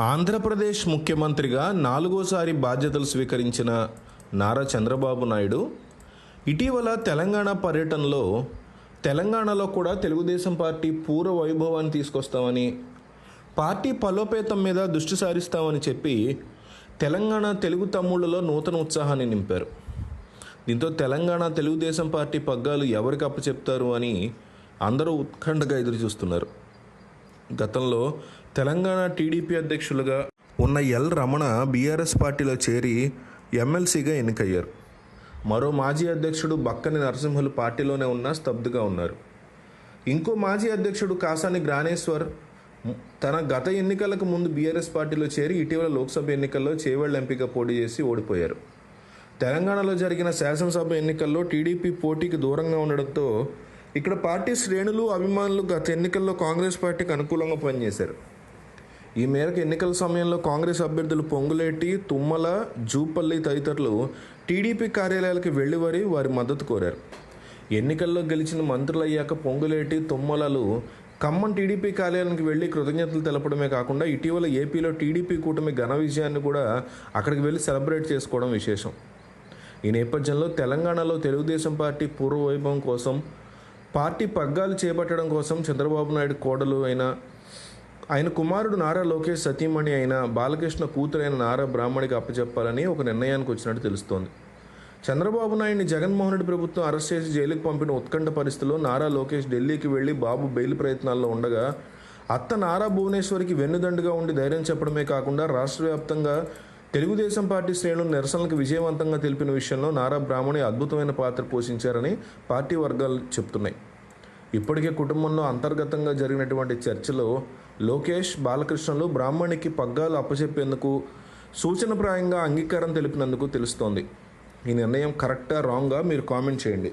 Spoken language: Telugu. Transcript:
ఆంధ్రప్రదేశ్ ముఖ్యమంత్రిగా నాలుగోసారి బాధ్యతలు స్వీకరించిన నారా చంద్రబాబు నాయుడు ఇటీవల తెలంగాణ పర్యటనలో తెలంగాణలో కూడా తెలుగుదేశం పార్టీ పూర్వ వైభవాన్ని తీసుకొస్తామని, పార్టీ బలోపేతం మీద దృష్టి సారిస్తామని చెప్పి తెలంగాణ తెలుగు తమ్ముళ్లలో నూతన ఉత్సాహాన్ని నింపారు. దీంతో తెలంగాణ తెలుగుదేశం పార్టీ పగ్గాలు ఎవరికి అప్పచెప్తారు అని అందరూ ఉత్కంఠగా ఎదురుచూస్తున్నారు. గతంలో తెలంగాణ టీడీపీ అధ్యక్షులుగా ఉన్న ఎల్ రమణ బీఆర్ఎస్ పార్టీలో చేరి ఎమ్మెల్సీగా ఎన్నికయ్యారు. మరో మాజీ అధ్యక్షుడు బక్కని నరసింహులు పార్టీలోనే ఉన్నా స్తబ్దుగా ఉన్నారు. ఇంకో మాజీ అధ్యక్షుడు కాసాని జ్ఞానేశ్వర్ తన గత ఎన్నికలకు ముందు బీఆర్ఎస్ పార్టీలో చేరి ఇటీవల లోక్సభ ఎన్నికల్లో చేవెళ్ల ఎంపీగా పోటీ చేసి ఓడిపోయారు. తెలంగాణలో జరిగిన శాసనసభ ఎన్నికల్లో టీడీపీ పోటీకి దూరంగా ఉండడంతో ఇక్కడ పార్టీ శ్రేణులు, అభిమానులు గత ఎన్నికల్లో కాంగ్రెస్ పార్టీకి అనుకూలంగా పనిచేశారు. ఈ మేరకు ఎన్నికల సమయంలో కాంగ్రెస్ అభ్యర్థులు పొంగులేటి, తుమ్మల, జూపల్లి తదితరులు టీడీపీ కార్యాలయాలకు వెళ్లి వారి మద్దతు కోరారు. ఎన్నికల్లో గెలిచిన మంత్రులయ్యాక పొంగులేటి, తుమ్మలలు ఖమ్మం టీడీపీ కార్యాలయానికి వెళ్లి కృతజ్ఞతలు తెలపడమే కాకుండా ఇటీవల ఏపీలో టీడీపీ కూటమి ఘన విజయాన్ని కూడా అక్కడికి వెళ్లి సెలబ్రేట్ చేసుకోవడం విశేషం. ఈ నేపథ్యంలో తెలంగాణలో తెలుగుదేశం పార్టీ పూర్వ వైభవం కోసం, పార్టీ పగ్గాలు చేపట్టడం కోసం చంద్రబాబు నాయుడు కోడలు అయిన ఆయన కుమారుడు నారా లోకేష్ సతీమణి అయిన బాలకృష్ణ కూతురైన నారా బ్రాహ్మణికి అప్పచెప్పాలని ఒక నిర్ణయానికి వచ్చినట్టు తెలుస్తోంది. చంద్రబాబు నాయుడిని జగన్మోహన్ రెడ్డి ప్రభుత్వం అరెస్ట్ చేసి జైలుకు పంపిన ఉత్కంఠ పరిస్థితుల్లో నారా లోకేష్ ఢిల్లీకి వెళ్లి బాబు బెయిల్ ప్రయత్నాల్లో ఉండగా అత్త నారా భువనేశ్వరికి వెన్నుదండుగా ఉండి ధైర్యం చెప్పడమే కాకుండా రాష్ట్ర వ్యాప్తంగా తెలుగుదేశం పార్టీ శ్రేణులు నిరసనలకు విజయవంతంగా తెలిపిన విషయంలో నారా బ్రాహ్మణి అద్భుతమైన పాత్ర పోషించారని పార్టీ వర్గాలు చెప్తున్నాయి. ఇప్పటికే కుటుంబంలో అంతర్గతంగా జరిగినటువంటి చర్చలో లోకేష్, బాలకృష్ణలు బ్రాహ్మణికి పగ్గాలు అప్పచెప్పేందుకు సూచనప్రాయంగా అంగీకారం తెలిపినందుకు తెలుస్తోంది. ఈ నిర్ణయం కరెక్టా, రాంగా మీరు కామెంట్ చేయండి.